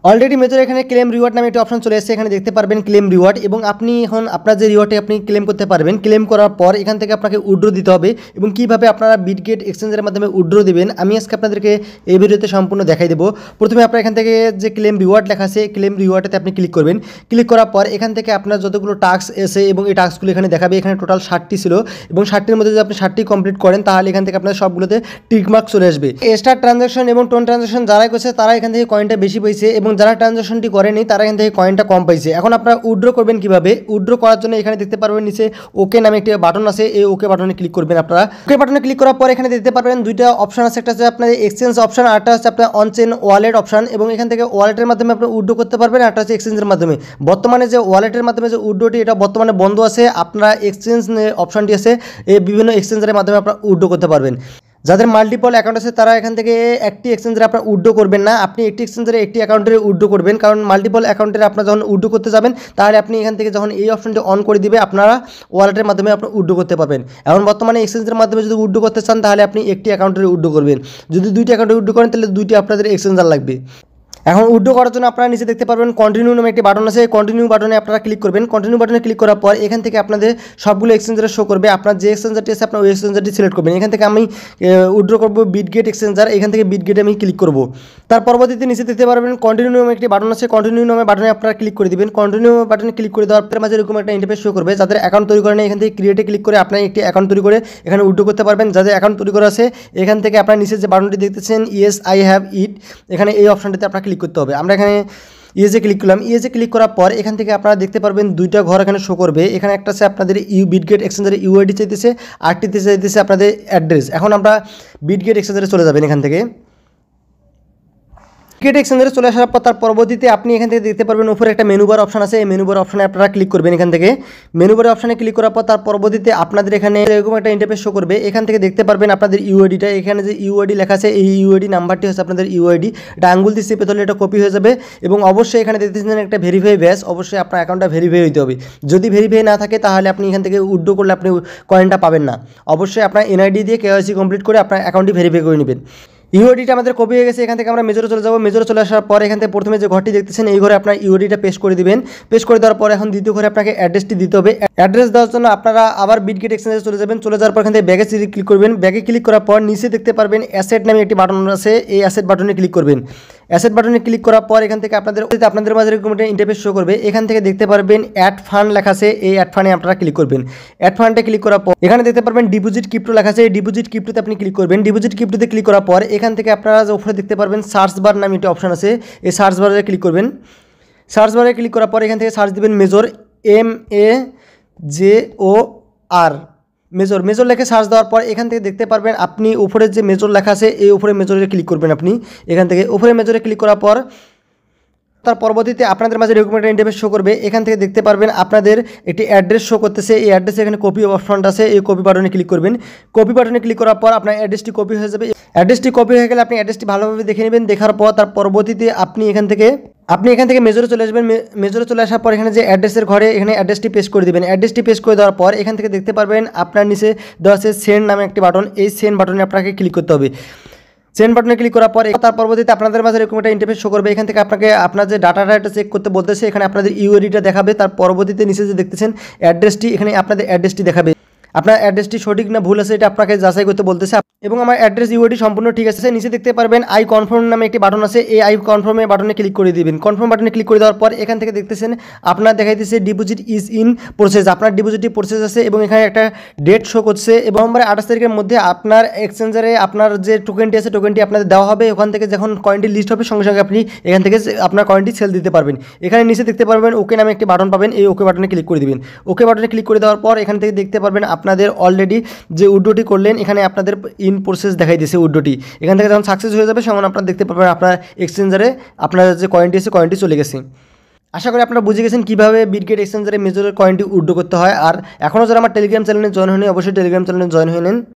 Already major এখানে claim reward নামে একটি অপশন চলে এসেছে। এখানে দেখতে পারবেন ক্লেম রিওয়ার্ড এবং আপনি এখন আপনার যে রিওয়ার্ডটি আপনি ক্লেম করতে পারবেন। ক্লেম করার পর এখান থেকে আপনাকে উইথড্র দিতে হবে এবং কীভাবে আপনারা বিটগেট এক্সচেঞ্জের মাধ্যমে উইথড্র দেবেন আমি আজকে আপনাদেরকে এই ভিডিওতে সম্পূর্ণ দেখাই দেবো। প্রথমে আপনার এখান থেকে যে ক্লেম রিওয়ার্ড লেখা আছে ক্লেম রিওয়ার্ডেতে আপনি ক্লিক করবেন। ক্লিক করার পর এখান থেকে আপনার যতগুলো টাস্ক এসে এবং এই টাস্কগুলো এখানে দেখাবে। এখানে টোটাল 60টি ছিল এবং 60টির মধ্যে যদি আপনি 60টি কমপ্লিট করেন তাহলে এখান থেকে আপনার সবগুলোতে টিকমার্ক চলে আসবে। স্টার ট্রানজাকশন এবং টোন ট্রানজাকশন যারাই করছে তারা এখান থেকে কয়েনটা বেশি পেয়েছে এবং যারা ট্রানজাকশনটি করেনি তারা এখান থেকে কয়েনটা কম পাইছে। এখন আপনারা উইথড্র করবেন কিভাবে? উইথড্র করার জন্য এখানে দেখতে পারবেন নিচে ওকে নামে একটি বাটন আছে। এই ওকে বাটনে ক্লিক করবেন। আপনারা ওকে বাটনে ক্লিক করার পর এখানে দেখতে পারবেন দুইটা অপশন আছে। একটা হচ্ছে আপনাদের এক্সচেঞ্জ অপশন, আরটা হচ্ছে আপনার অনচেন ওয়ালেট অপশন এবং এখান থেকে ওয়ালেটের মাধ্যমে আপনি উইথড্র করতে পারবেন। আরটা হচ্ছে এক্সচেঞ্জের মাধ্যমে। বর্তমানে যে ওয়ালেটের মাধ্যমে যে উইথড্রটি এটা বর্তমানে বন্ধ আছে। আপনারা এক্সচেঞ্জ অপশনটি আছে, এই বিভিন্ন এক্সচেঞ্জের মাধ্যমে আপনারা উইথড্র করতে পারবেন। যাদের মাল্টিপল অ্যাকাউন্ট আছে তারা এখান থেকে একটি এক্সচেঞ্জে আপনার উইথড্র করবেন না, আপনি একটি এক্সচেঞ্জের একটি অ্যাকাউন্টে উইথড্র করবেন। কারণ মাল্টিপল অ্যাকাউন্টে আপনারা যখন উইথড্র করতে যাবেন তাহলে আপনি এখান থেকে যখন এই অপশনটি অন করে দিবে আপনারা ওয়ালেটের মাধ্যমে আপনি উইথড্র করতে পারবেন। এখন বর্তমানে এক্সচেঞ্জের মাধ্যমে যদি উইথড্র করতে চান তাহলে আপনি একটি অ্যাকাউন্টে উইথড্র করবেন। যদি দুইটি অ্যাকাউন্টে উইথড্র করেন তাহলে দুইটি আপনাদের এক্সচেঞ্জার লাগবে। এখন উইথড্র করার জন্য আপনারা নিচে দেখতে পারবেন কন্টিনিউ নামে একটি বাটন আছে। কন্টিনিউ বাটনে আপনারা ক্লিক করবেন। কন্টিনিউ বাটনে ক্লিক করার পর এখান থেকে আপনাদের সবগুলো এক্সচেঞ্জার শো করবে। আপনার যে এক্সচেঞ্জারটি আছে আপনার ওই এক্সচেঞ্জারটি সিলেক্ট করবেন। এখান থেকে আমি উইথড্র করবো বিটগেট এক্সচেঞ্জার। এখান থেকে বিটগেটে আমি ক্লিক করবো। তার পরবর্তীতে নিচে দেখতে পারবেন কন্টিনিউ নামে একটি বাটন আছে। কন্টিনিউ নামে বাটনে আপনারা ক্লিক করে দিবেন। কন্টিনিউ বাটনে ক্লিক করে দেওয়ার পর মাঝে এরকম একটা ইন্টারফেস শো করবে। যাদের অ্যাকাউন্ট তৈরি করেন এখান থেকে ক্রিয়েটে ক্লিক করে আপনার একটি অ্যাকাউন্ট তৈরি করে এখানে উইথড্র করতে পারবেন। যাদের অ্যাকাউন্ট তৈরি করা আছে এখান থেকে আপনার নিচে যে বাটনটি দেখতেছেন ইয়েস আই হ্যাভ ইট, এখানে এই অপশনটিতে আপনার ক্লিক করতে হবে। আমরা এখানে ইয়েজে ক্লিক করলাম। ইয়েজে ক্লিক করার পর এখান থেকে আপনারা দেখতে পারবেন দুইটা ঘর এখানে শো করবে। এখানে একটা আছে আপনাদের বিটগেট এক্সচেঞ্জারের ইউআইডি চাইতেছে, আরটিতে চাইতেছে আপনাদের অ্যাড্রেস। এখন আমরা বিটগেট এক্সচেঞ্জারে চলে যাবেন। এখান থেকে বিটগেট এক্সচেঞ্জারে চলে আসার পর তার পরবর্তীতে আপনি এখান থেকে দেখতে পারবেন উপরে একটা মেনুবার অপশন আছে। এই মেনুবার অপশনে আপনারা ক্লিক করবেন। এখান থেকে মেনুবার অপশনে ক্লিক করার পর তার পরবর্তীতে আপনাদের এখানে এরকম একটা ইন্টারফেস শো করবে। এখান থেকে দেখতে পারবেন আপনাদের ইউআইডিটা। এখানে যে ইউআইডি লেখা আছে এই ইউআইডি নাম্বারটি হচ্ছে আপনাদের ইউআইডি। এটা আঙ্গুল দিয়ে চেপে ধরলে এটা কপি হয়ে যাবে এবং অবশ্যই এখানে দেখতেছেন একটা ভেরিফাই ব্যাচ। অবশ্যই আপনার অ্যাকাউন্টটা ভেরিফাই হতে হবে। যদি ভেরিফাই না থাকে তাহলে আপনি এখান থেকে উইথড্র করলে আপনি কয়েনটা পাবেন না। অবশ্যই আপনার এনআইডি দিয়ে কেওয়াইসি কমপ্লিট করে আপনার অ্যাকাউন্টটি ভেরিফাই করে নেবেন। ইউআইডিটা আমাদের কপি হয়ে গেছে। এখান থেকে আমরা মেজরে চলে যাবো। মেজরে চলে আসার পর এখান থেকে প্রথমে যে ঘরটি দেখতেছেন এই ঘরে আপনার ইউআইডিটা পেস্ট করে দিবেন। পেস্ট করে দেওয়ার পর এখন দ্বিতীয় ঘরে আপনাকে অ্যাড্রেসটি দিতে হবে। অ্যাড্রেস দেওয়ার জন্য আপনারা আবার বিটগেট এক্সচেঞ্জে চলে যাবেন। চলে যাওয়ার পর এখান থেকে ব্যাগে ক্লিক করবেন। ব্যাগে ক্লিক করার পর নিচে দেখতে পারবেন অ্যাসেট নামে একটি বাটন আছে। এই অ্যাসেট বাটনে ক্লিক করবেন। অ্যাসেট বাটনে ক্লিক করার পর এখান থেকে আপনাদের মাঝে এরকম একটা ইন্টারফেস শো করবে। এখান থেকে দেখতে পারবেন অ্যাড ফান্ড লেখা আছে। এই অ্যাড ফান্ডে আপনারা ক্লিক করবেন। অ্যাড ফান্ডে ক্লিক করার পর এখানে দেখতে পারবেন ডিপোজিট ক্রিপ্টো লেখা আছে। এই ডিপোজিট ক্রিপ্টোতে আপনি ক্লিক করবেন। ডিপোজিট ক্রিপ্টোতে ক্লিক করার পর এখান থেকে আপনারা উপরে দেখতে পারবেন সার্চ বার নামে একটি অপশন আছে। এই সার্চ বারে ক্লিক করবেন। সার্চ বারে ক্লিক করার পর এখান থেকে সার্চ দিবেন মেজর, MEJOR মেজর। মেজর লেখে সার্চ দেওয়ার পর এখান থেকে দেখতে পারবেন আপনি উপরে যে মেজর লেখা আছে এই উপরে মেজরে ক্লিক করবেন। আপনি এখান থেকে উপরে মেজরে ক্লিক করার পর তার পরবর্তীতে আপনাদের মাঝে এরকম একটা ইন্টারফেস শো করবে। এখান থেকে দেখতে পারবেন আপনাদের একটি অ্যাড্রেস শো করতেছে। এই অ্যাড্রেসে এখানে কপি অপশনটা আছে। এই কপি বাটনে ক্লিক করবেন। কপি বাটনে ক্লিক করার পর আপনার অ্যাড্রেসটি কপি হয়ে যাবে। অ্যাড্রেসটি কপি হয়ে গেলে আপনি অ্যাড্রেসটি ভালোভাবে দেখে নেবেন। দেখার পর তার পরবর্তীতে আপনি এখান থেকে মেজরে চলে আসবেন। মেজরে চলে আসার পর এখানে যে অ্যাড্রেসের ঘরে এখানে অ্যাড্রেসটি পেস্ট করে দেবেন। অ্যাড্রেসটি পেস্ট করে দেওয়ার পর এখান থেকে দেখতে পারবেন আপনার নিচে দেওয়া আছে সেন্ড নামে একটি বাটন। এই সেন্ড বাটনে আপনাকে ক্লিক করতে হবে। সেন্ড বাটনে ক্লিক করার পর তার পরবর্তীতে আপনাদের মাঝে এরকম একটা ইন্টারফেস শো করবে। এখান থেকে আপনাকে আপনার যে ডাটাটা এটা চেক করতে বলতেছে। এখানে আপনাদের ইউআইডিটা দেখাবে। তার পরবর্তীতে নিচে যে দেখতেছেন অ্যাড্রেসটি, এখানে আপনাদের অ্যাড্রেসটি দেখাবে। আপনার অ্যাড্রেসটি সঠিক না ভুল আছে এটা আপনাকে যাচাই করতে বলতেছে এবং আমার অ্যাড্রেস ইউআইডি সম্পূর্ণ ঠিক আছে। নিচে দেখতে পারবেন আই কনফার্ম নামে একটি বাটন আছে। এই আই কনফার্মে বাটনে ক্লিক করে দিবেন। কনফার্ম বাটনে ক্লিক করে দেওয়ার পর এখান থেকে দেখতেছেন আপনার দেখাইতেছে ডিপোজিট ইজ ইন প্রসেস। আপনার ডিপোজিটটি প্রসেস আছে এবং এখানে একটা ডেট শো করছে এবং নভেম্বর 28 তারিখের মধ্যে আপনার এক্সচেঞ্জারে আপনার যে টোকেনটি আছে টোকেনটি আপনাদের দেওয়া হবে। ওখান থেকে যখন কয়েনটি লিস্ট হবে সঙ্গে সঙ্গে আপনি এখান থেকে আপনার কয়েনটি সেল দিতে পারবেন। এখানে নিচে দেখতে পারবেন ওকে নামে একটি বাটন পাবেন। এই ওকে বাটনে ক্লিক করে দিবেন। ওকে বাটনে ক্লিক করে দেওয়ার পর এখান থেকে দেখতে পারবেন আপনাদের অলরেডি যে উইথড্রটি করলেন এখানে আপনাদের ইন প্রসেস দেখাই দিয়েছে উইথড্রটি। এখান থেকে যখন সাকসেস হয়ে যাবে তখন আপনারা দেখতে পাবেন আপনার এক্সচেঞ্জারে আপনার যে কয়েনটি আছে কয়েনটি চলে গেছে। আশা করি আপনারা বুঝে গেছেন কীভাবে বিটগেট এক্সচেঞ্জারে মেজরের কয়েনটি উইথড্র করতে হয়। আর এখনও যারা আমার টেলিগ্রাম চ্যানেলে জয়েন হয়নি অবশ্যই টেলিগ্রাম চ্যানেলে জয়েন হয়ে নেন।